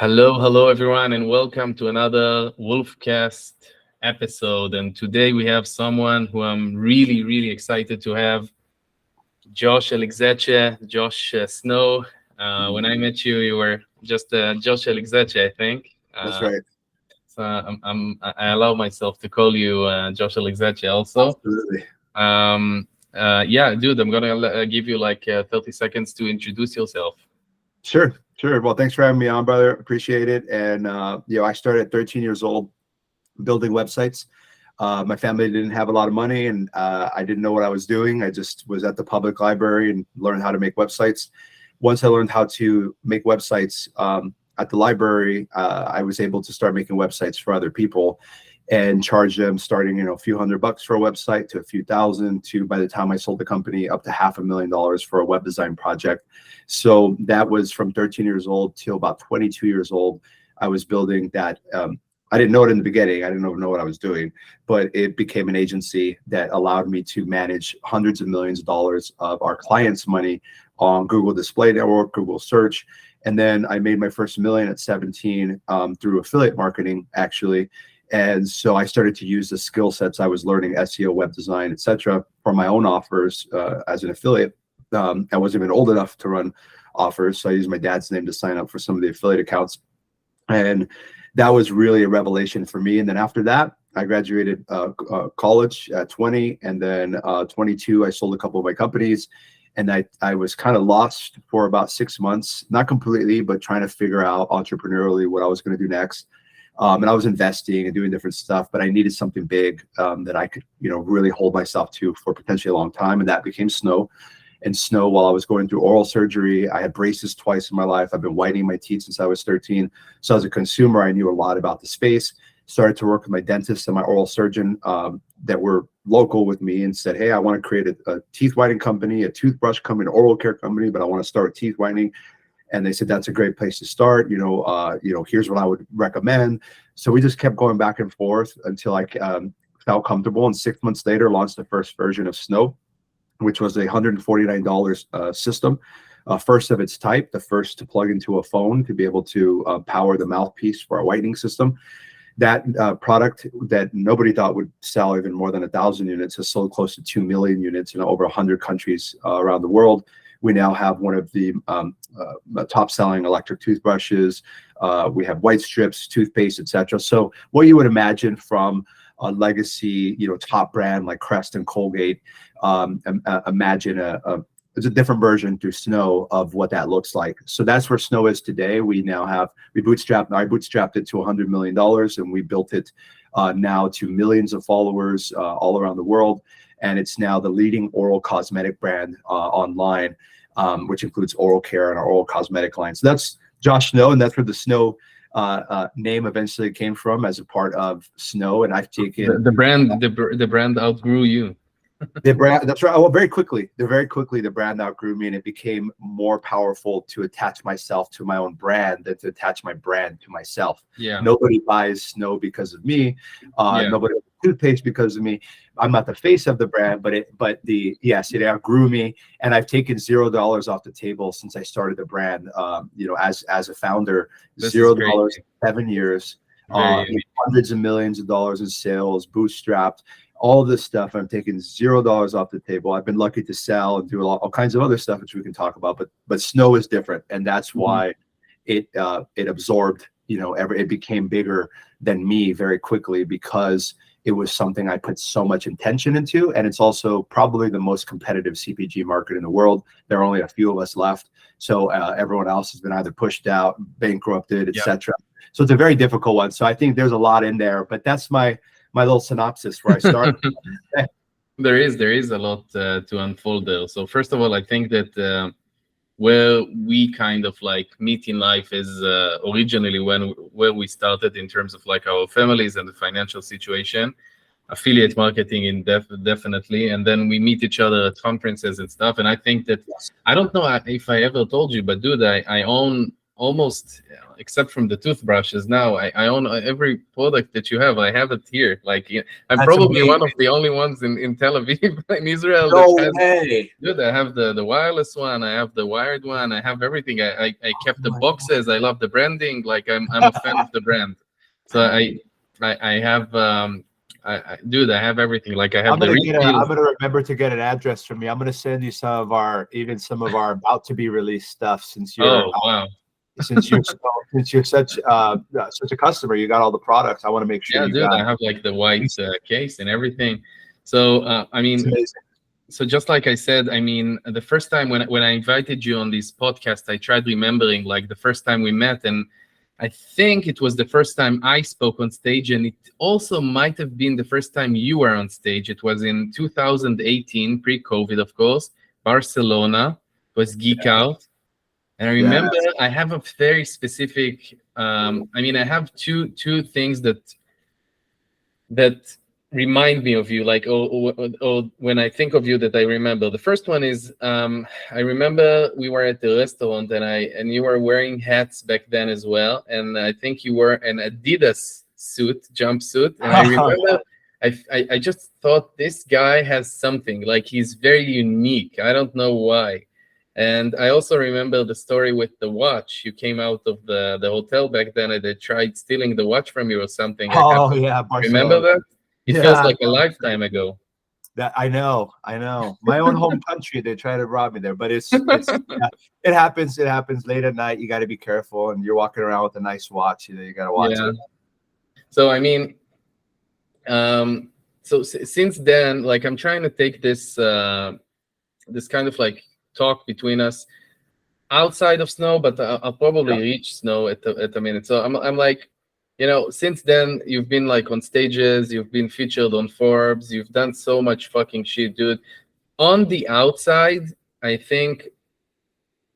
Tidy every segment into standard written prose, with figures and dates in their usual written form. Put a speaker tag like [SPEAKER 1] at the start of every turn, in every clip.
[SPEAKER 1] Hello everyone, and welcome to another WolfCast episode. And today we have someone who I'm really excited to have, Josh Elizetxe, Josh Snow. When I met you, you were just Josh Elizetxe, I think.
[SPEAKER 2] That's right.
[SPEAKER 1] So I allow myself to call you Josh Elizetxe also.
[SPEAKER 2] Absolutely.
[SPEAKER 1] Yeah, dude, I'm gonna give you like 30 seconds to introduce yourself.
[SPEAKER 2] Sure. Well, thanks for having me on, brother. Appreciate it. And I started at 13 years old building websites. My family didn't have a lot of money, and I didn't know what I was doing. I just was at the public library and learned how to make websites. Once I learned how to make websites at the library, I was able to start making websites for other people and charge them starting, a few $100 for a website to a few thousand to, by the time I sold the company, up to $500,000 for a web design project. So that was from 13 years old till about 22 years old. I was building that. I didn't know it in the beginning. I didn't know what I was doing, but it became an agency that allowed me to manage hundreds of millions of dollars of our clients' money on Google Display Network, Google Search. And then I made my first million at 17 through affiliate marketing, actually. And so I started to use the skill sets I was learning, SEO, web design, etc., for my own offers as an affiliate. I wasn't even old enough to run offers, so I used my dad's name to sign up for some of the affiliate accounts. And that was really a revelation for me. And then after that, I graduated college at 20, and then 22, I sold a couple of my companies. And I was kind of lost for about 6 months, not completely, but trying to figure out entrepreneurially what I was going to do next. And I was investing and doing different stuff, but I needed something big that I could, really hold myself to for potentially a long time. And that became Snow. And Snow, while I was going through oral surgery, I had braces twice in my life. I've been whitening my teeth since I was 13. So as a consumer, I knew a lot about the space. Started to work with my dentist and my oral surgeon that were local with me, and said, hey, I want to create a teeth whitening company, a toothbrush company, an oral care company, but I want to start with teeth whitening. And they said, that's a great place to start. Here's what I would recommend. So we just kept going back and forth until I felt comfortable. And 6 months later, launched the first version of Snow, which was a $149 system, first of its type, the first to plug into a phone to be able to power the mouthpiece for our whitening system. That product that nobody thought would sell even more than 1,000 units has sold close to 2 million units in over 100 countries around the world. We now have one of the top-selling electric toothbrushes. We have white strips, toothpaste, etc. So what you would imagine from a legacy, top brand like Crest and Colgate, imagine it's a different version through Snow of what that looks like. So that's where Snow is today. I bootstrapped it to $100 million, and we built it now to millions of followers all around the world. And it's now the leading oral cosmetic brand online, which includes oral care and our oral cosmetic line. So that's Josh Snow, and that's where the Snow name eventually came from as a part of Snow. And I've taken
[SPEAKER 1] the brand outgrew you.
[SPEAKER 2] The brand, that's right. Well, very quickly, the brand outgrew me, and it became more powerful to attach myself to my own brand than to attach my brand to myself.
[SPEAKER 1] Yeah.
[SPEAKER 2] Nobody buys Snow because of me. Nobody buys toothpaste because of me. I'm not the face of the brand, but it outgrew me, and I've taken $0 off the table since I started the brand. As a founder, $0, 7 years, hundreds of millions of dollars in sales, bootstrapped. All this stuff, I'm taking $0 off the table. I've been lucky to sell and do all kinds of other stuff, which we can talk about. But Snow is different, and that's why it absorbed. It became bigger than me very quickly, because it was something I put so much intention into, and it's also probably the most competitive CPG market in the world. There are only a few of us left, so everyone else has been either pushed out, bankrupted, etc. So it's a very difficult one. So I think there's a lot in there, but that's my little synopsis where I started.
[SPEAKER 1] There is a lot to unfold there. So first of all, I think that where we kind of like meet in life is originally where we started in terms of like our families and the financial situation, affiliate marketing definitely, and then we meet each other at conferences and stuff. And I think that I don't know if I ever told you, but dude, I own almost, except from the toothbrushes now, I own every product that you have. I have it here. Like, I'm
[SPEAKER 2] That's
[SPEAKER 1] probably one
[SPEAKER 2] amazing.
[SPEAKER 1] of the only ones in Tel Aviv, in Israel, that
[SPEAKER 2] No
[SPEAKER 1] has.
[SPEAKER 2] way.
[SPEAKER 1] Dude, I have the wireless one. I have the wired one. I have everything. I kept
[SPEAKER 2] Oh
[SPEAKER 1] the
[SPEAKER 2] my
[SPEAKER 1] boxes. I love the branding. Like, I'm a fan of the brand. So I have dude, I have everything. Like, I have the
[SPEAKER 2] I'm
[SPEAKER 1] refills.
[SPEAKER 2] gonna remember to get an address from you. I'm gonna send you some of our about to be released stuff
[SPEAKER 1] Oh, wow.
[SPEAKER 2] since you're such a customer. You got all the products. I want to make sure
[SPEAKER 1] Yeah,
[SPEAKER 2] you
[SPEAKER 1] dude,
[SPEAKER 2] got.
[SPEAKER 1] I have like the white case and everything. So I
[SPEAKER 2] It's
[SPEAKER 1] mean,
[SPEAKER 2] amazing.
[SPEAKER 1] so just like I said, I mean, the first time when I invited you on this podcast, I tried remembering like the first time we met, and I think it was the first time I spoke on stage, and it also might have been the first time you were on stage. It was in 2018, pre-COVID, of course, Barcelona. It was Geek Out. And I
[SPEAKER 2] Yeah,
[SPEAKER 1] remember I have a very specific, I mean, I have two things that remind me of you, like, when I think of you, that I remember. The first one is, I remember we were at the restaurant, and you were wearing hats back then as well, and I think you were an Adidas jumpsuit, and I remember I just thought this guy has something, like he's very unique. I don't know why. And I also remember the story with the watch. You came out of the hotel back then, and they tried stealing the watch from you or something. I have
[SPEAKER 2] oh yeah,
[SPEAKER 1] Remember
[SPEAKER 2] Barcelona.
[SPEAKER 1] that? It feels
[SPEAKER 2] Yeah,
[SPEAKER 1] like a lifetime ago.
[SPEAKER 2] that I know. My own home country. They try to rob me there, but it's yeah, it happens. It happens late at night. You got to be careful, and you're walking around with a nice watch. You got to watch
[SPEAKER 1] Yeah.
[SPEAKER 2] it.
[SPEAKER 1] So I mean, since then, like, I'm trying to take this kind of like talk between us outside of Snow, but I'll probably reach Snow at a minute. So I'm like, since then you've been like on stages, you've been featured on Forbes, you've done so much fucking shit, dude. On the outside, I think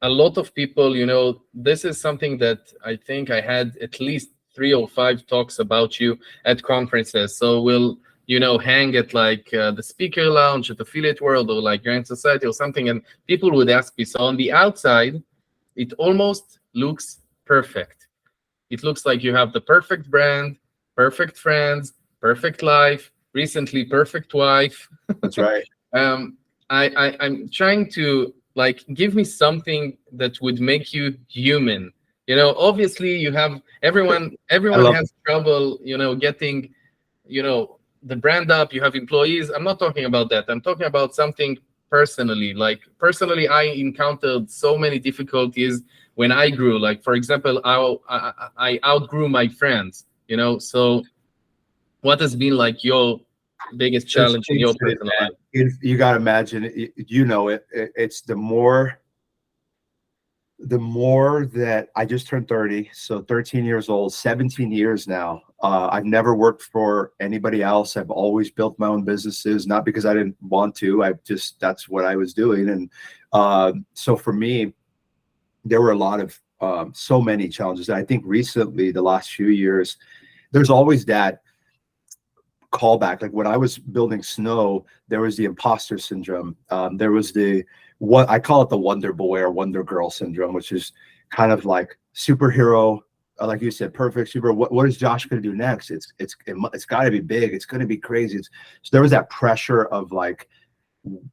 [SPEAKER 1] a lot of people, this is something that I think I had at least 3 or 5 talks about you at conferences. So we'll, hang at like the speaker lounge at Affiliate World or like Grand Society or something, and people would ask me. So on the outside, it almost looks perfect. It looks like you have the perfect brand, perfect friends, perfect life, recently perfect wife.
[SPEAKER 2] That's right.
[SPEAKER 1] I'm trying to, like, give me something that would make you human. Obviously you have
[SPEAKER 2] I
[SPEAKER 1] everyone
[SPEAKER 2] love
[SPEAKER 1] has trouble, getting, the brand up. You have employees. I'm not talking about that. I'm talking about something personally. Like, personally, I encountered so many difficulties when I grew. Like, for example, I outgrew my friends, so what has been like your biggest
[SPEAKER 2] such
[SPEAKER 1] challenge in your
[SPEAKER 2] incident,
[SPEAKER 1] personal
[SPEAKER 2] man.
[SPEAKER 1] life?
[SPEAKER 2] You got to imagine. It's the more that I just turned 30, so 13 years old, 17 years now. I've never worked for anybody else. I've always built my own businesses, not because I didn't want to. That's what I was doing. And so for me, there were a lot of so many challenges. And I think recently, the last few years, there's always that callback. Like when I was building Snow, there was the imposter syndrome. There was what I call it, the Wonder Boy or Wonder Girl syndrome, which is kind of like superhero, like you said, perfect super. What is Josh going to do next? It's got to be big. It's going to be crazy. So there was that pressure of like,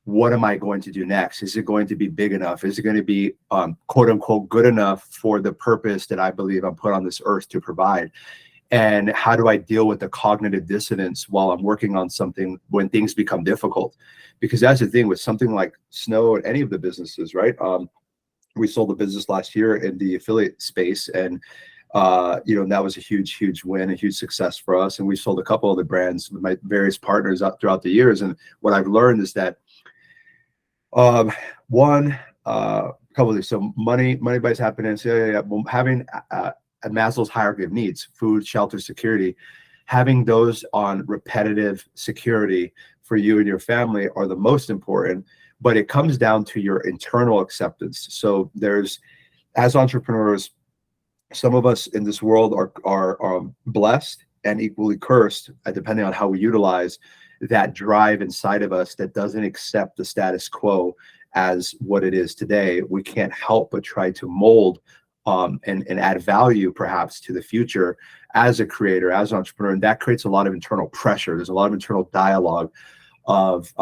[SPEAKER 2] what am I going to do next? Is it going to be big enough? Is it going to be quote unquote good enough for the purpose that I believe I'm put on this earth to provide? And how do I deal with the cognitive dissonance while I'm working on something when things become difficult? Because that's the thing with something like Snow and any of the businesses, right? We sold the business last year in the affiliate space, and that was a huge win, a huge success for us. And we sold a couple of the brands with my various partners throughout the years. And what I've learned is that one, couple of things. So money buys happiness. Well, having Maslow's hierarchy of needs, food, shelter, security, having those on repetitive security for you and your family are the most important, but it comes down to your internal acceptance. So as entrepreneurs, some of us in this world are blessed and equally cursed, depending on how we utilize that drive inside of us that doesn't accept the status quo as what it is today. We can't help but try to mold and add value perhaps to the future as a creator, as an entrepreneur. And that creates a lot of internal pressure. There's a lot of internal dialogue of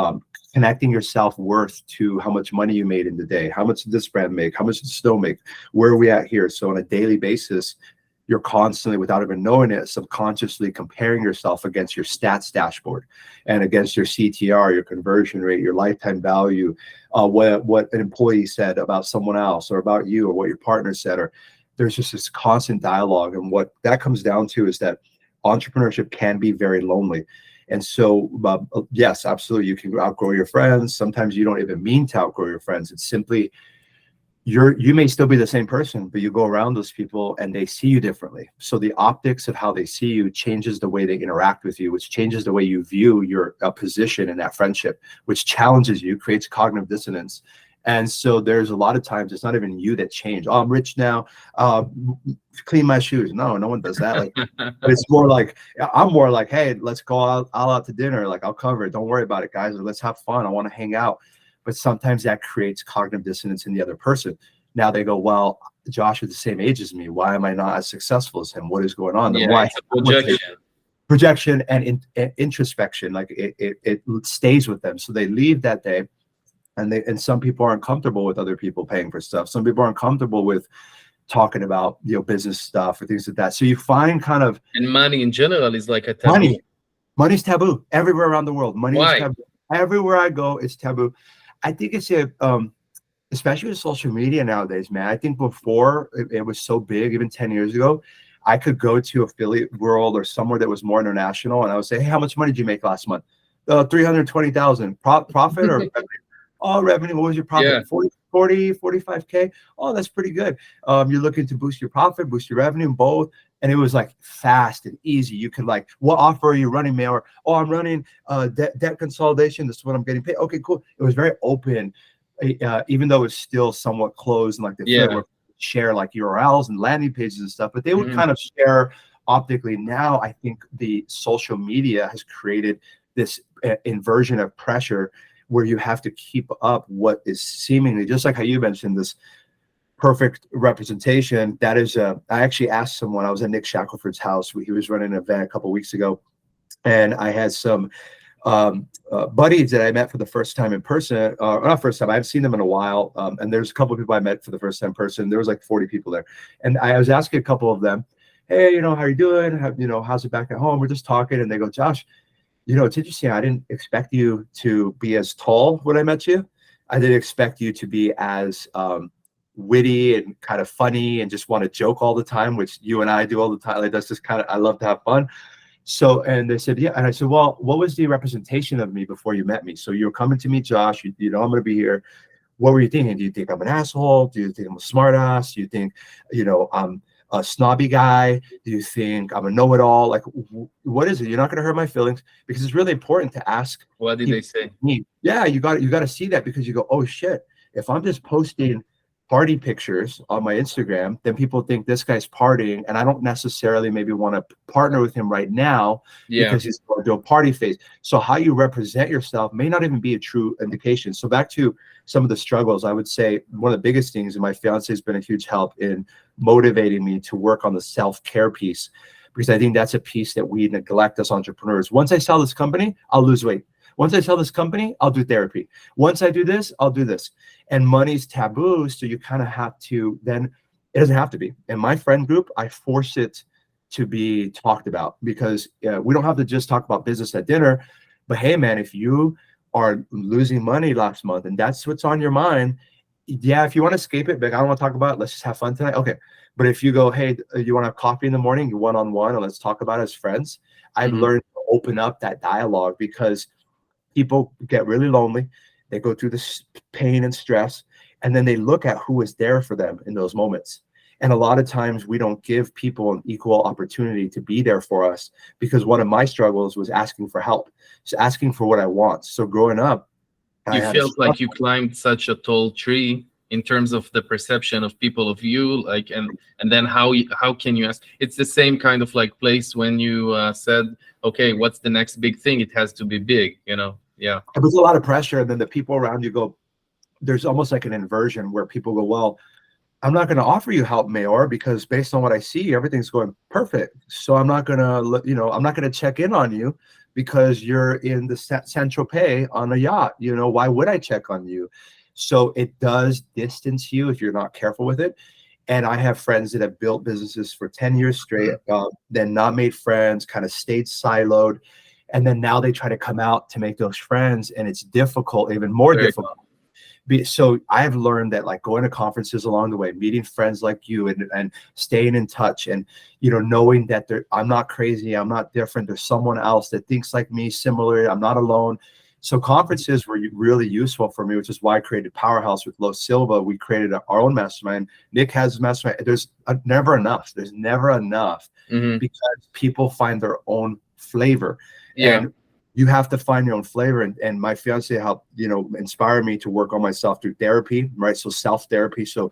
[SPEAKER 2] connecting your self-worth to how much money you made in the day, how much did this brand make, how much did Snow make, where are we at here? So on a daily basis, you're constantly, without even knowing it, subconsciously comparing yourself against your stats dashboard and against your CTR, your conversion rate, your lifetime value, what an employee said about someone else or about you, or what your partner said. Or there's just this constant dialogue. And what that comes down to is that entrepreneurship can be very lonely. And so, yes, absolutely, you can outgrow your friends. Sometimes you don't even mean to outgrow your friends. It's simply you may still be the same person, but you go around those people and they see you differently. So the optics of how they see you changes the way they interact with you, which changes the way you view your position in that friendship, which challenges you, creates cognitive dissonance. And so there's a lot of times it's not even you that change. Oh, I'm rich now. Clean my shoes. No one does that. Like, but it's more like, I'm more like, hey, let's go out to dinner. Like, I'll cover it. Don't worry about it, guys. Or let's have fun. I want to hang out. But sometimes that creates cognitive dissonance in the other person. Now they go, well, Josh is the same age as me. Why am I not as successful as him? What is going on?
[SPEAKER 1] Yeah,
[SPEAKER 2] why?
[SPEAKER 1] It's a
[SPEAKER 2] Projection and introspection. Like it stays with them. So they leave that day, and some people aren't comfortable with other people paying for stuff. Some people aren't comfortable with talking about business stuff or things like that. So you find kind of,
[SPEAKER 1] and money in general is like a taboo.
[SPEAKER 2] Money's taboo everywhere around the world. Money
[SPEAKER 1] Why?
[SPEAKER 2] is taboo. Everywhere I go, it's taboo. I think it's especially with social media nowadays, man. I think before it was so big, even 10 years ago, I could go to affiliate world or somewhere that was more international, and I would say, hey, how much money did you make last month? 320,000. Profit or revenue? Oh, revenue. What was your profit?
[SPEAKER 1] Yeah.
[SPEAKER 2] 40, 45K. Oh, that's pretty good. You're looking to boost your profit, boost your revenue, both. And it was like fast and easy. You could like, what offer are you running, Maor? Oh, I'm running debt consolidation. This is what I'm getting paid. Okay, cool. It was very open, even though it's still somewhat closed and like the share like URLs and landing pages and stuff, but they would kind of share optically. Now I think the social media has created this inversion of pressure where you have to keep up what is seemingly, just like how you mentioned, this perfect representation. That is, I actually asked someone, I was at Nick Shackelford's house. He was running an event a couple of weeks ago, and I had some buddies that I met for the first time in person. Not first time, I haven't seen them in a while. And there's a couple of people I met for the first time in person. There was like 40 people there. And I was asking a couple of them, hey, how are you doing? How's it back at home? We're just talking. And they go, Josh, it's interesting. I didn't expect you to be as tall when I met you. I didn't expect you to be as witty and kind of funny and just want to joke all the time, which you and I do all the time. Like, that's just kind of, I love to have fun. So, and they said, yeah. And I said, well, what was the representation of me before you met me? So you're coming to meet Josh, I'm going to be here. What were you thinking? Do you think I'm an asshole? Do you think I'm a smart ass? Do you think, I'm a snobby guy? Do you think I'm a know-it-all? Like, what is it? You're not going to hurt my feelings, because it's really important to ask.
[SPEAKER 1] What did they say?
[SPEAKER 2] Yeah, you got to see that, because you go, oh shit, if I'm just posting party pictures on my Instagram, then people think this guy's partying, and I don't necessarily maybe want to partner with him right now because he's going to do a party phase. So how you represent yourself may not even be a true indication. So back to some of the struggles, I would say one of the biggest things, and my fiance has been a huge help in motivating me to work on the self-care piece, because I think that's a piece that we neglect as entrepreneurs. Once I sell this company, I'll lose weight. Once I sell this company, I'll do therapy. Once I do this, I'll do this. And money's taboo, so you kind of have to, then it doesn't have to be. In my friend group, I force it to be talked about, because we don't have to just talk about business at dinner. But hey, man, if you are losing money last month and that's what's on your mind, yeah, if you want to escape it, but I don't want to talk about it, let's just have fun tonight. Okay. But if you go, hey, you want to have coffee in the morning, you one-on-one, and let's talk about it as friends, I've learned to open up that dialogue, because people get really lonely. They go through this pain and stress, and then they look at who is there for them in those moments. And a lot of times we don't give people an equal opportunity to be there for us, because one of my struggles was asking for help, so asking for what I want. So growing up,
[SPEAKER 1] you felt like you climbed such a tall tree in terms of the perception of people of you, like, and then how can you ask? It's the same kind of like place when you said, okay, what's the next big thing? It has to be big, Yeah.
[SPEAKER 2] It was a lot of pressure, and then the people around you go, there's almost like an inversion where people go, well, I'm not going to offer you help, Mayor, because based on what I see, everything's going perfect. So I'm not going to, I'm not going to check in on you because you're in the Saint-Tropez on a yacht. Why would I check on you? So it does distance you if you're not careful with it. And I have friends that have built businesses for 10 years straight, then not made friends, kind of stayed siloed. And then now they try to come out to make those friends. And it's difficult, even more
[SPEAKER 1] Very
[SPEAKER 2] difficult. So I've learned that, like, going to conferences along the way, meeting friends like you, and staying in touch, and knowing that I'm not crazy, I'm not different, there's someone else that thinks like me, similar, I'm not alone. So conferences were really useful for me, which is why I created Powerhouse with Lo Silva. We created our own mastermind. Nick has a mastermind. There's never enough. There's never enough, because people find their own flavor. And you have to find your own flavor. And my fiance helped, inspire me to work on myself through therapy, right? So self-therapy. So,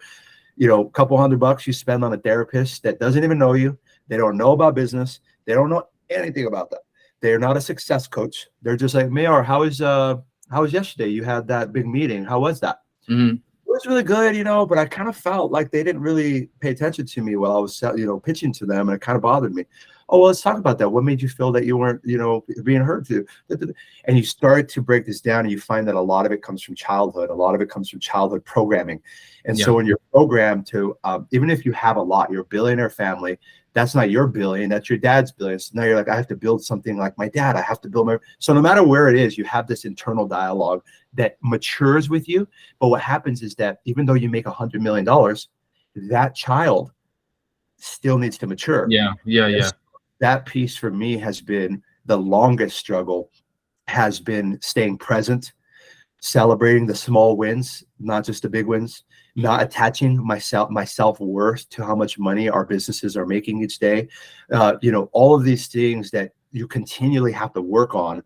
[SPEAKER 2] a couple $100 you spend on a therapist that doesn't even know you. They don't know about business. They don't know anything about that. They're not a success coach. They're just like, Mayor, how was yesterday? You had that big meeting. How was that? It was really good, but I kind of felt like they didn't really pay attention to me while I was, pitching to them, and it kind of bothered me. Oh, well, let's talk about that. What made you feel that you weren't, being heard to? And you start to break this down, and you find that a lot of it comes from childhood. A lot of it comes from childhood programming. And so when you're programmed to, even if you have a lot, you're a billionaire family, that's not your billion, that's your dad's billion. So now you're like, I have to build something like my dad. I have to build so no matter where it is, you have this internal dialogue that matures with you. But what happens is that even though you make $100 million, that child still needs to mature.
[SPEAKER 1] Yeah.
[SPEAKER 2] That piece for me has been the longest struggle, has been staying present, celebrating the small wins, not just the big wins, not attaching my self-worth to how much money our businesses are making each day. All of these things that you continually have to work on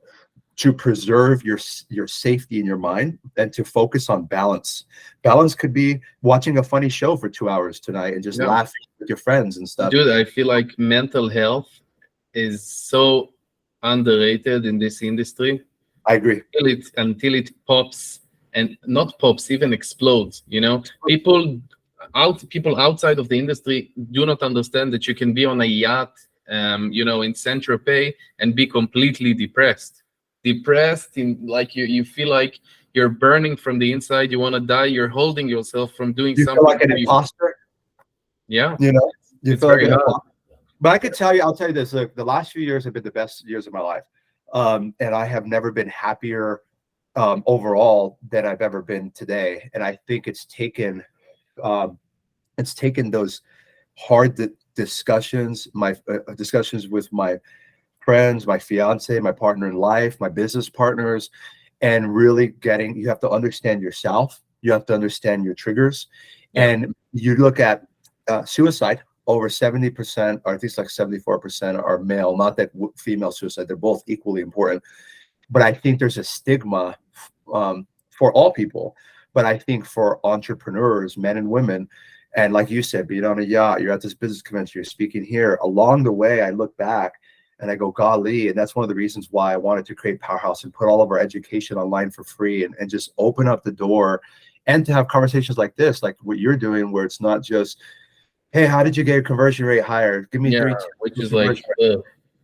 [SPEAKER 2] to preserve your safety in your mind, and to focus on balance. Balance could be watching a funny show for 2 hours tonight and just laughing with your friends and stuff.
[SPEAKER 1] Dude, I feel like mental health is so underrated in this industry.
[SPEAKER 2] I agree.
[SPEAKER 1] Until it pops, and not pops, even explodes. People outside of the industry do not understand that you can be on a yacht, in Saint-Tropez, and be completely depressed in, like, you feel like you're burning from the inside. You want to die. You're holding yourself from doing
[SPEAKER 2] You
[SPEAKER 1] something.
[SPEAKER 2] feel like an imposter.
[SPEAKER 1] Yeah.
[SPEAKER 2] You
[SPEAKER 1] It's
[SPEAKER 2] feel like
[SPEAKER 1] very
[SPEAKER 2] an
[SPEAKER 1] hard.
[SPEAKER 2] imposter. But I'll tell you this, look, the last few years have been the best years of my life. And I have never been happier overall than I've ever been today. And I think it's taken those hard discussions, my discussions with my friends, my fiance, my partner in life, my business partners, and really you have to understand yourself. You have to understand your triggers. And you look at suicide. Over 70%, or I think it's like 74%, are male. Not that female suicide, they're both equally important. But I think there's a stigma for all people. But I think for entrepreneurs, men and women, and like you said, being on a yacht, you're at this business convention, you're speaking here. Along the way, I look back and I go, golly. And that's one of the reasons why I wanted to create Powerhouse and put all of our education online for free, and just open up the door, and to have conversations like this, like what you're doing, where it's not just, hey, how did you get your conversion rate higher? Give me 3 tips.
[SPEAKER 1] Which is like,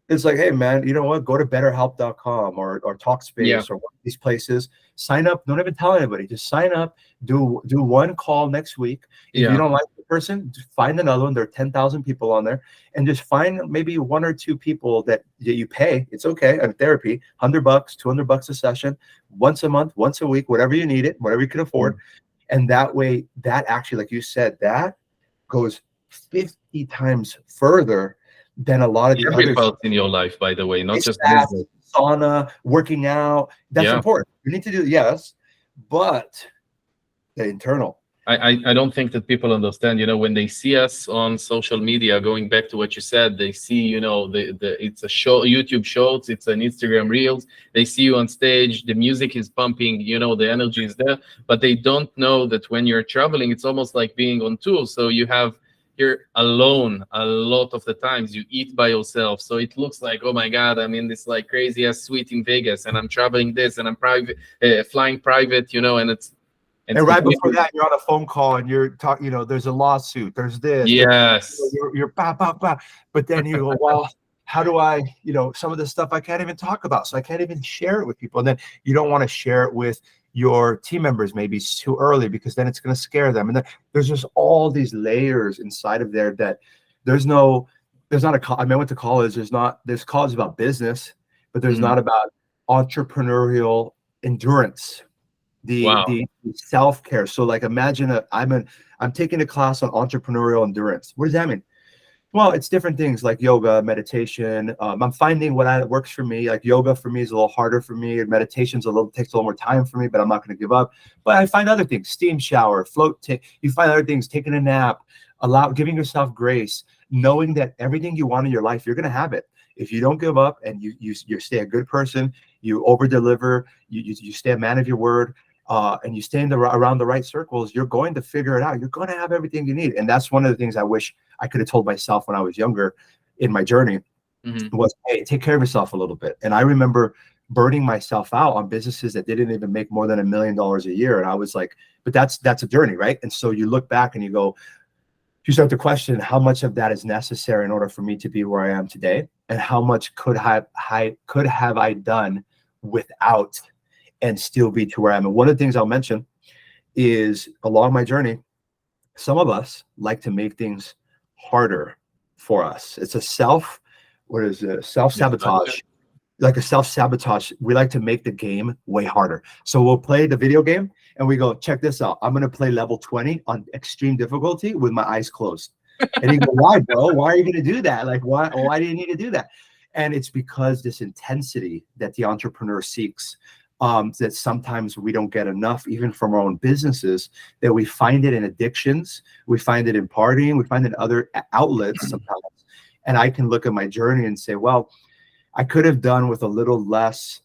[SPEAKER 2] it's like, hey man, you know what? Go to betterhelp.com or Talkspace or one of these places. Sign up. Don't even tell anybody. Just sign up. Do one call next week. If you don't like the person, just find another one. There are 10,000 people on there, and just find maybe 1 or 2 people that you pay. It's okay. On therapy, $100, $200 a session, once a month, once a week, whatever you need it, whatever you can afford. And that way, that actually, like you said, that goes 50 times further than a lot of the
[SPEAKER 1] every
[SPEAKER 2] other
[SPEAKER 1] part in your life, by the way, not just
[SPEAKER 2] business. Sauna, working out, that's important. You need to do, yes, but the internal.
[SPEAKER 1] I don't think that people understand, when they see us on social media, going back to what you said, they see, it's a show, YouTube Shorts, it's an Instagram Reels, they see you on stage, the music is pumping, the energy is there, but they don't know that when you're traveling, it's almost like being on tour. So you're alone a lot of the times. You eat by yourself, so it looks like, oh my God, I'm in this like crazy ass suite in Vegas, and I'm traveling this, and I'm flying private, and
[SPEAKER 2] And right before that, you're on a phone call and you're talking, you know, there's a lawsuit, there's this.
[SPEAKER 1] Yes.
[SPEAKER 2] You're bah, bah, bah. But then you go, well, how do I, you know, some of this stuff I can't even talk about. So I can't even share it with people. And then you don't want to share it with your team members, maybe it's too early because then it's going to scare them. And then there's just all these layers inside of there that there's not I mean, I went to college. There's college about business, but there's not about entrepreneurial endurance. The self-care. So like imagine I'm taking a class on entrepreneurial endurance. What does that mean? Well, it's different things like yoga, meditation. I'm finding what works for me. Like yoga for me is a little harder for me. And meditation's takes a little more time for me, but I'm not going to give up. But I find other things: steam shower, you find other things, taking a nap, giving yourself grace, knowing that everything you want in your life, you're going to have it. If you don't give up and you stay a good person, you over deliver, you stay a man of your word. And you stay around the right circles, you're going to figure it out. You're going to have everything you need. And that's one of the things I wish I could have told myself when I was younger in my journey was, hey, take care of yourself a little bit. And I remember burning myself out on businesses that didn't even make more than $1 million a year. And I was like, but that's a journey, right? And so you look back and you go, you start to question how much of that is necessary in order for me to be where I am today, and how much could have I done without and still be to where I am. And one of the things I'll mention is along my journey, some of us like to make things harder for us. It's a self-sabotage, like a self-sabotage. We like to make the game way harder. So we'll play the video game and we go, check this out. I'm going to play level 20 on extreme difficulty with my eyes closed. And you go, why, bro? Why are you going to do that? Like, why do you need to do that? And it's because this intensity that the entrepreneur seeks, that sometimes we don't get enough, even from our own businesses, that we find it in addictions, we find it in partying, we find it in other outlets sometimes. And I can look at my journey and say, well, I could have done with a little less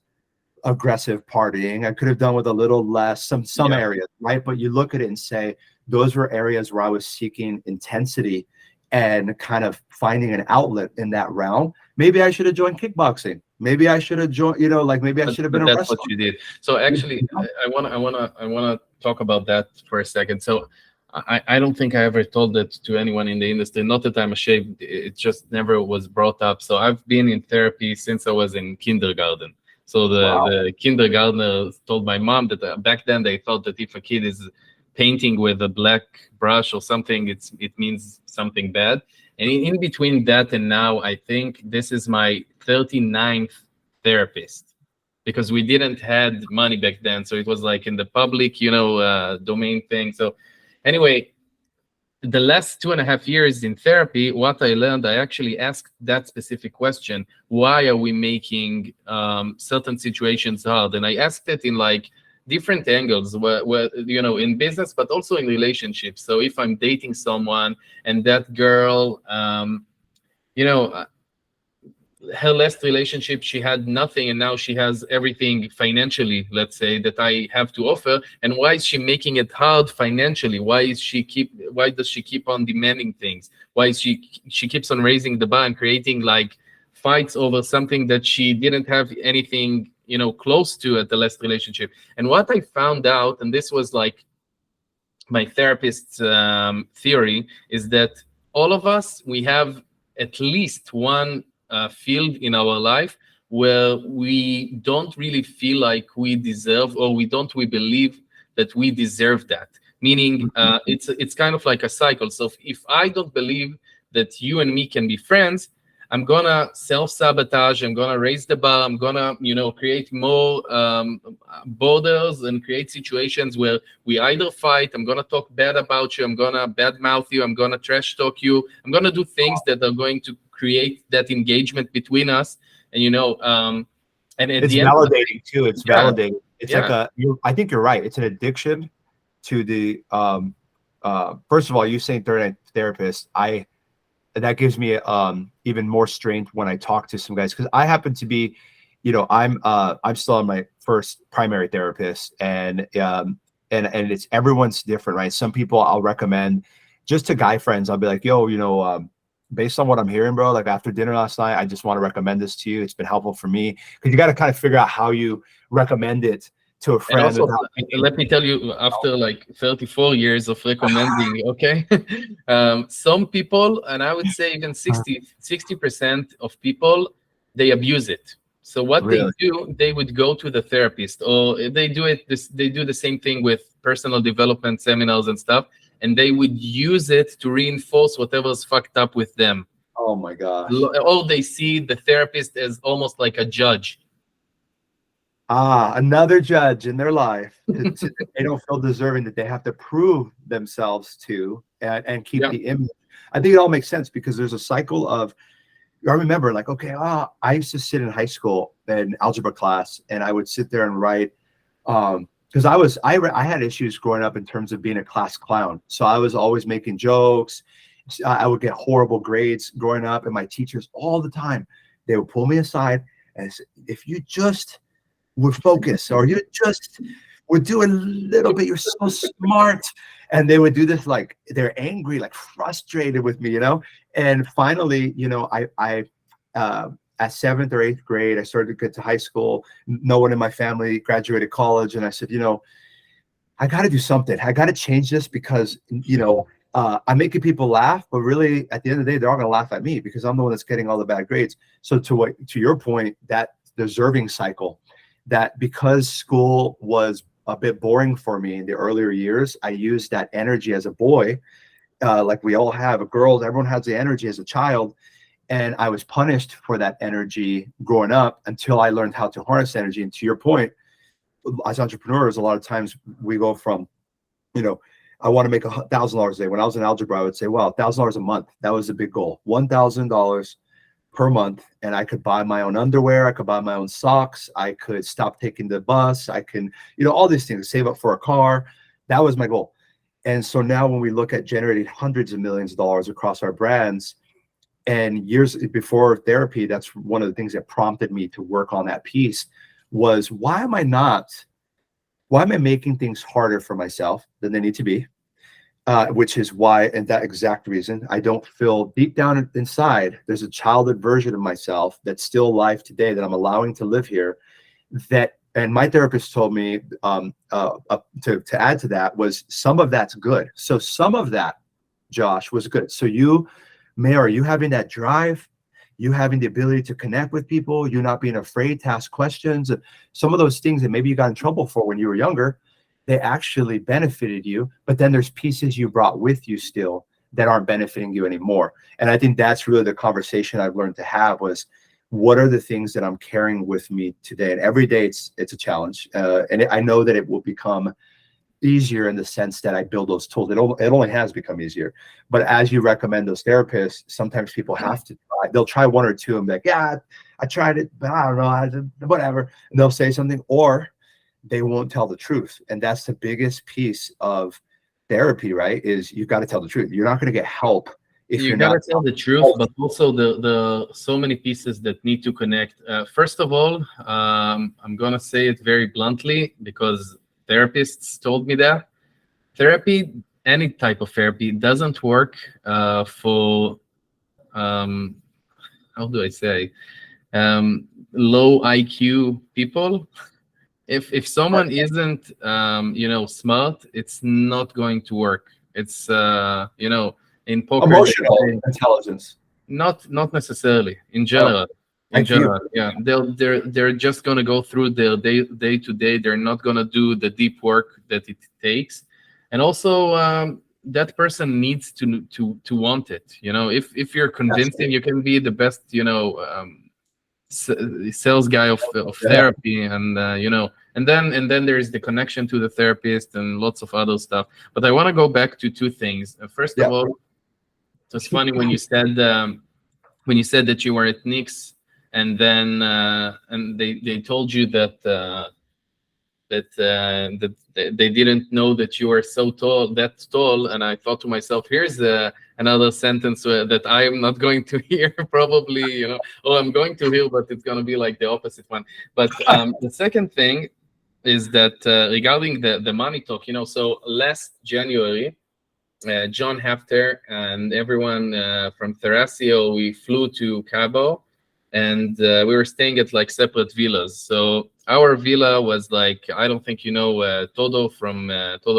[SPEAKER 2] aggressive partying. I could have done with a little less some areas, right? But you look at it and say, those were areas where I was seeking intensity and kind of finding an outlet in that realm. Maybe I should have joined kickboxing. Maybe I should have joined, maybe I should have been a wrestler.
[SPEAKER 1] That's what you did. So actually, I wanna talk about that for a second. So I don't think I ever told that to anyone in the industry. Not that I'm ashamed. It just never was brought up. So I've been in therapy since I was in kindergarten. So the kindergartner told my mom that back then they thought that if a kid is painting with a black brush or something, it means something bad. And in between that and now, I think this is my 39th therapist, because we didn't had money back then. So it was like in the public, domain thing. So anyway, the last 2.5 years in therapy, what I learned, I actually asked that specific question: why are we making certain situations hard? And I asked it in like different angles, where in business, but also in relationships. So if I'm dating someone and that girl, her last relationship, she had nothing, and now she has everything financially, let's say, that I have to offer. And why is she making it hard financially? Why does she keep on demanding things? Why is she keeps on raising the bar and creating like fights over something that she didn't have anything close to at the last relationship? And what I found out, and this was like my therapist's theory, is that all of us, we have at least one field in our life where we don't really feel like we deserve, or we believe that we deserve that. Meaning it's kind of like a cycle. So if I don't believe that you and me can be friends, I'm gonna self-sabotage, I'm gonna raise the bar, I'm gonna create more borders and create situations where we either fight, I'm gonna talk bad about you, I'm gonna badmouth you, I'm gonna trash talk you, I'm gonna do things that are going to create that engagement between us. And and
[SPEAKER 2] it's validating too. It's validating. It's like I think you're right. It's an addiction to the first of all, you saying third therapist, that gives me even more strength when I talk to some guys, because I happen to be, I'm still on my first primary therapist, and it's everyone's different, right? Some people I'll recommend just to guy friends. I'll be like, yo, based on what I'm hearing, bro, like after dinner last night, I just want to recommend this to you. It's been helpful for me, because you got to kind of figure out how you recommend it to a
[SPEAKER 1] And
[SPEAKER 2] friend
[SPEAKER 1] also,
[SPEAKER 2] without thinking,
[SPEAKER 1] let me tell you, after like 34 years of recommending, okay, some people, and I would say even 60% of people, they abuse it. So what they
[SPEAKER 2] really?
[SPEAKER 1] do, they would go to the therapist, or they do it. They do the same thing with personal development seminars and stuff, and they would use it to reinforce whatever's fucked up with them.
[SPEAKER 2] Oh my gosh.
[SPEAKER 1] Or they see the therapist as almost like a judge.
[SPEAKER 2] Another judge in their life that they don't feel deserving, that they have to prove themselves to, and keep
[SPEAKER 1] Yeah.
[SPEAKER 2] the image. I think it all makes sense because there's a cycle of, I remember like, okay, I used to sit in high school in algebra class and I would sit there and write, because I had issues growing up in terms of being a class clown. So I was always making jokes. I would get horrible grades growing up, and my teachers all the time, they would pull me aside and say, if you just would focus, or you just would do a little bit, you're so smart. And they would do this, like they're angry, like frustrated with me, and finally, I at 7th or 8th grade, I started to get to high school. No one in my family graduated college, and I said, I got to do something. I got to change this because I'm making people laugh, but really at the end of the day, they're all going to laugh at me because I'm the one that's getting all the bad grades. So to your point, that deserving cycle, that because school was a bit boring for me in the earlier years, I used that energy as a boy, like we all have. Girls, everyone has the energy as a child, and I was punished for that energy growing up until I learned how to harness energy. And to your point, as entrepreneurs, a lot of times we go from, I want to make $1,000 a day. When I was in algebra, I would say, well, $1,000 a month. That was a big goal. $1,000 per month, and I could buy my own underwear, I could buy my own socks, I could stop taking the bus, I can, all these things, save up for a car. That was my goal. And so now when we look at generating hundreds of millions of dollars across our brands, and years before therapy, that's one of the things that prompted me to work on that piece, was why am I making things harder for myself than they need to be? Which is why, and that exact reason, I don't feel deep down inside, there's a childhood version of myself that's still alive today that I'm allowing to live here. And my therapist told me to add to that was some of that's good. So some of that, Josh, was good. So Maor, you having that drive, you having the ability to connect with people, you not being afraid to ask questions, some of those things that maybe you got in trouble for when you were younger, they actually benefited you, but then there's pieces you brought with you still that aren't benefiting you anymore. And I think that's really the conversation I've learned to have was, what are the things that I'm carrying with me today? And every day it's a challenge. And I know that it will become easier in the sense that I build those tools. It only has become easier. But as you recommend those therapists, sometimes people have to try. They'll try one or two and be like, yeah, I tried it, but I don't know, whatever. And they'll say something, or they won't tell the truth. And that's the biggest piece of therapy, right? Is you've got to tell the truth. You're not going to get help if
[SPEAKER 1] You
[SPEAKER 2] you're
[SPEAKER 1] gotta
[SPEAKER 2] not.
[SPEAKER 1] tell the truth, but also the so many pieces that need to connect. First of all, I'm gonna say it very bluntly because therapists told me that therapy, any type of therapy, doesn't work for how do I say, low IQ people. If someone isn't smart, it's not going to work. It's in poker they
[SPEAKER 2] Emotional
[SPEAKER 1] say,
[SPEAKER 2] intelligence.
[SPEAKER 1] not necessarily in
[SPEAKER 2] Oh,
[SPEAKER 1] general. In
[SPEAKER 2] IQ.
[SPEAKER 1] general, yeah, they're just gonna go through their day to day. They're not gonna do the deep work that it takes, and also that person needs to want it. If you're convincing, you can be the best sales guy of
[SPEAKER 2] Yeah.
[SPEAKER 1] therapy, and and then there's the connection to the therapist and lots of other stuff. But I want to go back to two things. First of
[SPEAKER 2] Yeah.
[SPEAKER 1] all, it was funny when you said that you were at Nix, and then and they told you that they didn't know that you were that tall, and I thought to myself, here's another sentence that I am not going to hear probably, or I'm going to hear, but it's going to be like the opposite one. But the second thing is that regarding the money talk, so last January, John Hafter and everyone from Therasio, we flew to Cabo, and we were staying at like separate villas. So our villa was like, I don't think you know Todor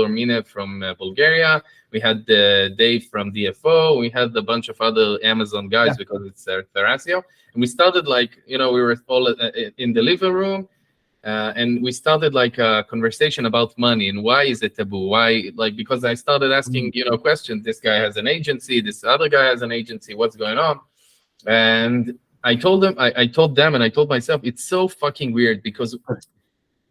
[SPEAKER 1] Mine from Bulgaria. We had Dave from DFO. We had a bunch of other Amazon guys because it's Therasio. And we started like, we were all in the living room. And we started like a conversation about money and why is it taboo? Why, like, because I started asking, questions. This guy has an agency. This other guy has an agency. What's going on? And I told them, I told them, and I told myself, it's so fucking weird because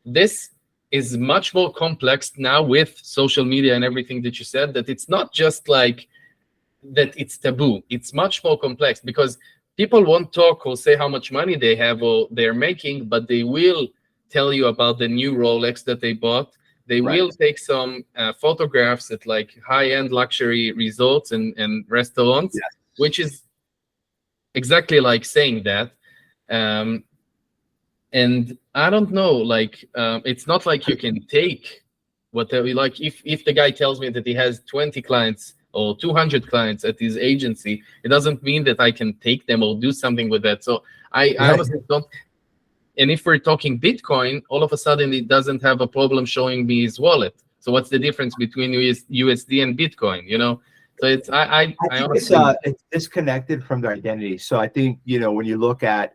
[SPEAKER 1] this is much more complex now with social media and everything that you said, that it's not just like that it's taboo. It's much more complex because people won't talk or say how much money they have or they're making, but they will tell you about the new Rolex that they bought. They will take some photographs at like high-end luxury resorts and restaurants, which is exactly like saying that. And I don't know, like, it's not like you can take whatever, like if the guy tells me that he has 20 clients or 200 clients at his agency, it doesn't mean that I can take them or do something with that. So I honestly don't. And if we're talking Bitcoin, all of a sudden it doesn't have a problem showing me his wallet. So what's the difference between USD and Bitcoin, So it's I
[SPEAKER 2] think
[SPEAKER 1] honestly,
[SPEAKER 2] it's disconnected from their identity. So I think when you look at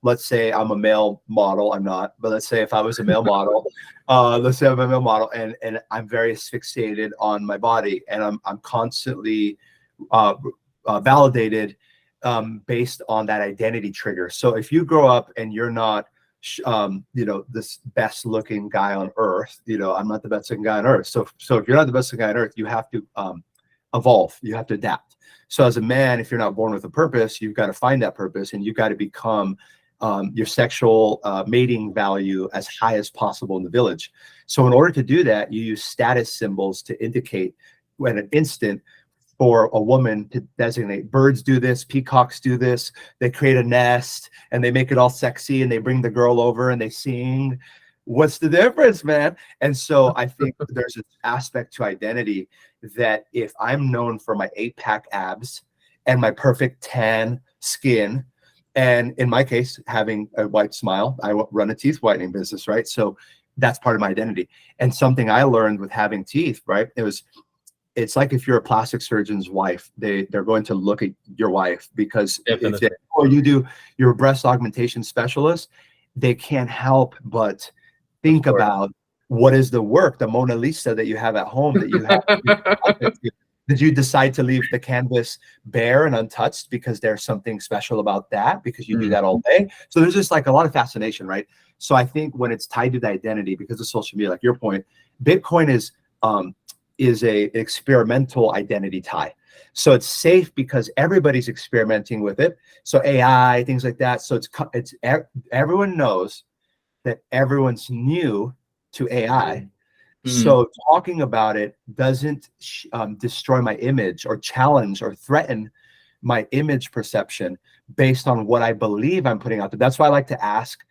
[SPEAKER 2] let's say I'm a male model, I'm not, but let's say if I was a male model, let's say I'm a male model and I'm very fixated on my body and I'm constantly validated based on that identity trigger. So if you grow up and you're not this best looking guy on earth, I'm not the best looking guy on earth. So if you're not the best looking guy on earth, you have to evolve, you have to adapt. So as a man, if you're not born with a purpose, you've got to find that purpose and you've got to become your sexual mating value as high as possible in the village. So in order to do that, you use status symbols to indicate at an instant for a woman to designate. Birds do this, peacocks do this, they create a nest and they make it all sexy and they bring the girl over and they sing. What's the difference, man? And so I think there's an aspect to identity that if I'm known for my 8-pack abs and my perfect tan skin, and in my case, having a white smile, I run a teeth whitening business, right? So that's part of my identity. And something I learned with having teeth, right? It's like if you're a plastic surgeon's wife, they're going to look at your wife because you're a breast augmentation specialist, they can't help but think about what is the work, the Mona Lisa that you have at home that you have. Did you decide to leave the canvas bare and untouched because there's something special about that because you do that all day? So there's just like a lot of fascination, right? So I think when it's tied to the identity because of social media, like your point, Bitcoin is a experimental identity tie. So it's safe because everybody's experimenting with it. So AI, things like that. So it's everyone knows that everyone's new to AI. So talking about it doesn't destroy my image or challenge or threaten my image perception based on what I believe I'm putting out there. That's why I like to ask,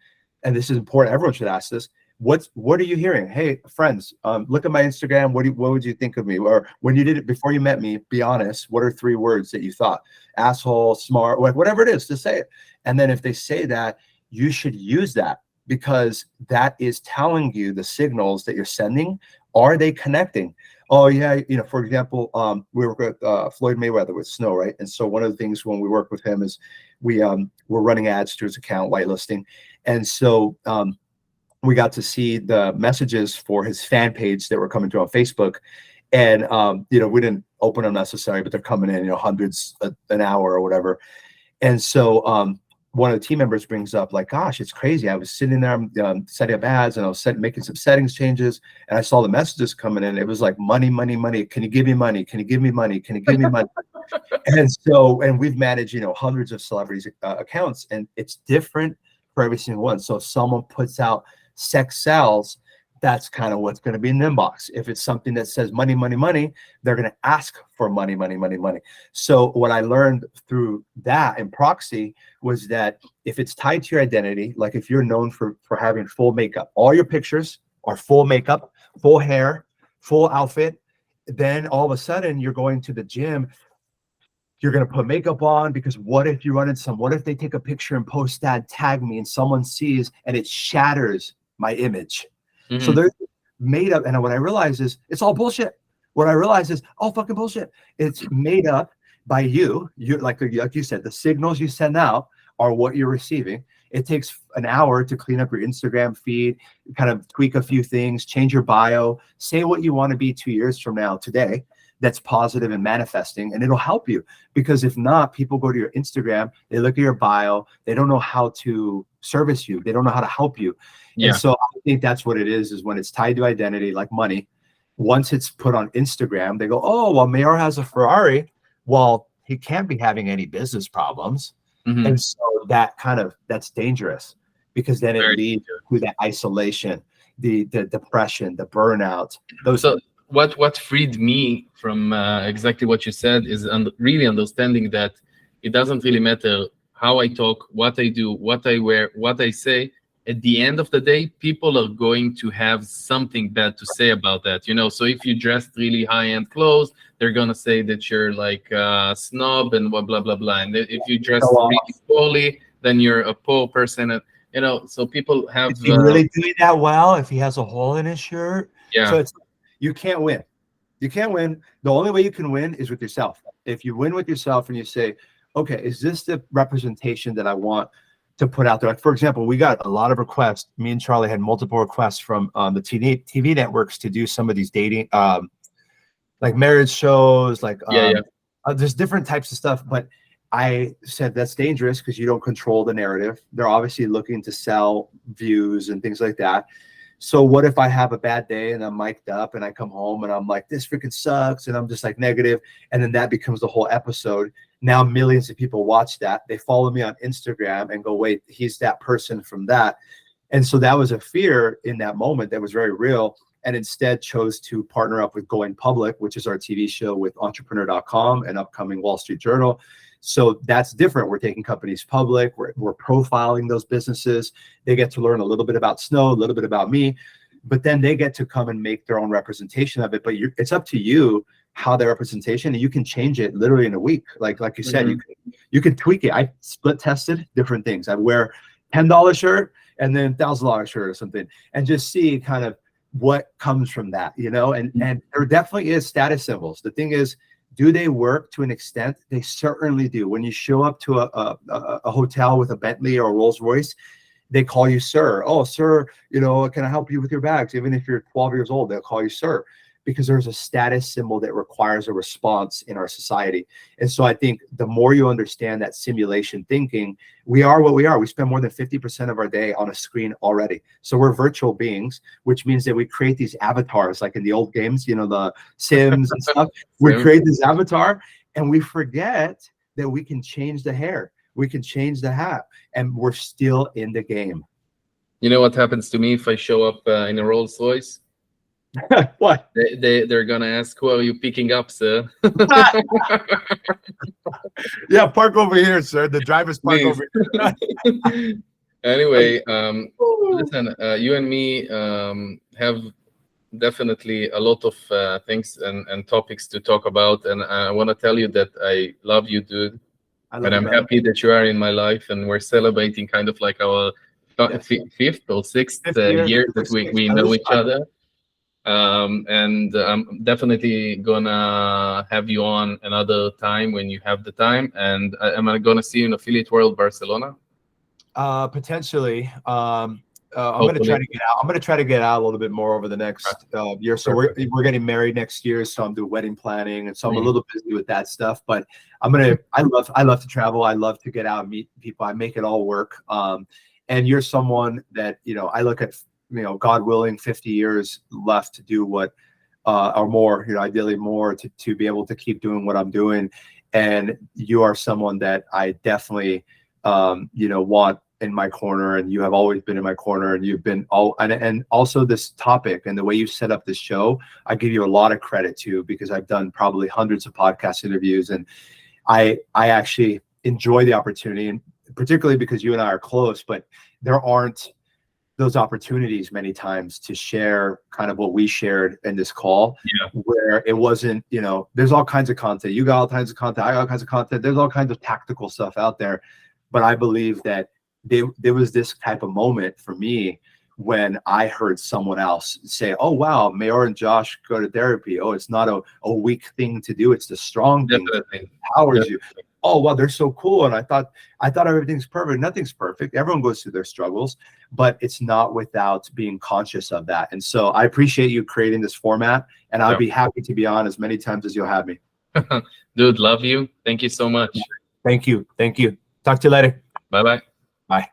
[SPEAKER 2] and this is important, everyone should ask this, what are you hearing? Hey, friends, look at my Instagram. What would you think of me? Or when you did it before you met me, be honest. What are 3 words that you thought? Asshole, smart, whatever it is, just say it. And then if they say that, you should use that because that is telling you the signals that you're sending. Are they connecting? Oh yeah, for example, we work with Floyd Mayweather with Snow, right? And so one of the things when we work with him is we're running ads to his account, whitelisting, and so we got to see the messages for his fan page that were coming through on Facebook. And, we didn't open them necessarily, but they're coming in, hundreds an hour or whatever. And so one of the team members brings up like, gosh, it's crazy. I was sitting there setting up ads and I was making some settings changes and I saw the messages coming in. It was like money, money, money. Can you give me money? Can you give me money? Can you give me money? And we've managed, hundreds of celebrities accounts, and it's different for every single one. So if someone puts out sex sells, that's kind of what's going to be in the inbox. If it's something that says money, money, money, they're going to ask for money, money, money, money. So what I learned through that in proxy was that if it's tied to your identity, like if you're known for having full makeup, all your pictures are full makeup, full hair, full outfit, then all of a sudden you're going to the gym you're going to put makeup on because what if you run into some, what if they take a picture and post that, tag me, and someone sees and it shatters my image. So they're made up. And what I realize is it's all bullshit. What I realize is all fucking bullshit. It's made up by you. Like you said, the signals you send out are what you're receiving. It takes an hour to clean up your Instagram feed, kind of tweak a few things, change your bio, say what you want to be 2 years from now today that's positive and manifesting, and it'll help you. Because if not, people go to your Instagram, they look at your bio, they don't know how to service you, they don't know how to help you. And so I think that's what it is when it's tied to identity, like money. Once it's put on Instagram, they go, oh, well, Maor has a Ferrari. Well, he can't be having any business problems. And so that's dangerous, because then it leads to that isolation, the depression, the burnout.
[SPEAKER 1] So what freed me from exactly what you said is really understanding that it doesn't really matter how I talk, what I do, what I wear, what I say. At the end of the day, people are going to have something bad to say about that, So if you dressed really high-end clothes, they're gonna say that you're like a snob and blah blah blah blah. And if you dress really poorly, then you're a poor person. And so people have.
[SPEAKER 2] Is he really doing that well if he has a hole in his shirt?
[SPEAKER 1] Yeah.
[SPEAKER 2] So you can't win. You can't win. The only way you can win is with yourself. If you win with yourself and you say, okay, is this the representation that I want to put out there? Like, for example, we got a lot of requests. Me and Charlie had multiple requests from the TV networks to do some of these dating, like marriage shows, like there's different types of stuff. But I said that's dangerous because you don't control the narrative. They're obviously looking to sell views and things like that. So what if I have a bad day and I'm mic'd up and I come home and I'm like, this freaking sucks, and I'm just like negative, and then that becomes the whole episode. Now millions of people watch that. They follow me on Instagram and go, wait, he's that person from that. And so that was a fear in that moment that was very real, and instead chose to partner up with Going Public, which is our TV show with Entrepreneur.com and upcoming Wall Street Journal. So that's different. We're taking companies public. We're profiling those businesses. They get to learn a little bit about Snow, a little bit about me, but then they get to come and make their own representation of it. But it's up to you how their representation, and you can change it literally in a week. Like you said, you can tweak it. I split tested different things. I wear $10 shirt and then $1,000 shirt or something, and just see kind of what comes from that, and there definitely is status symbols. The thing is, do they work to an extent? They certainly do. When you show up to a hotel with a Bentley or a Rolls Royce, they call you sir. Oh, sir, can I help you with your bags? Even if you're 12 years old, they'll call you sir, because there's a status symbol that requires a response in our society. And so I think the more you understand that simulation thinking, we are what we are. We spend more than 50% of our day on a screen already. So we're virtual beings, which means that we create these avatars, like in the old games, the Sims and stuff. We create this avatar and we forget that we can change the hair. We can change the hat, and we're still in the game.
[SPEAKER 1] You know what happens to me if I show up in a Rolls Royce?
[SPEAKER 2] What?
[SPEAKER 1] They're gonna ask, who are you picking up, sir?
[SPEAKER 2] Yeah, park over here, sir. The driver's park over here.
[SPEAKER 1] Anyway, listen, you and me have definitely a lot of things and topics to talk about, and I want to tell you that I love you, dude. And I'm happy that you are in my life, and we're celebrating kind of like our fifth or sixth year that we know each other. And I'm definitely gonna have you on another time when you have the time. And am I gonna see you in Affiliate World Barcelona?
[SPEAKER 2] Potentially. I'm gonna try to get out. I'm gonna try to get out a little bit more over the next year. So we're getting married next year, so I'm doing wedding planning, and so I'm a little busy with that stuff. But I love to travel. I love to get out and meet people. I make it all work. And you're someone that I look at. God willing, 50 years left to do what, or more, ideally more, to be able to keep doing what I'm doing. And you are someone that I definitely, want in my corner, and you have always been in my corner, and you've been and also this topic and the way you set up this show, I give you a lot of credit to, because I've done probably hundreds of podcast interviews, and I actually enjoy the opportunity, and particularly because you and I are close, but there aren't those opportunities many times to share kind of what we shared in this call, where it wasn't, you know, there's all kinds of content. You got all kinds of content. I got all kinds of content. There's all kinds of tactical stuff out there. But I believe that there was this type of moment for me when I heard someone else say, oh, wow, Maor and Josh go to therapy. Oh, it's not a weak thing to do. It's the strong thing that empowers you. Oh, wow, they're so cool. And I thought everything's perfect. Nothing's perfect. Everyone goes through their struggles, but it's not without being conscious of that. And so I appreciate you creating this format, and I'll be happy to be on as many times as you'll have me.
[SPEAKER 1] Dude, love you. Thank you so much.
[SPEAKER 2] Thank you. Thank you. Talk to you later.
[SPEAKER 1] Bye-bye.
[SPEAKER 2] Bye.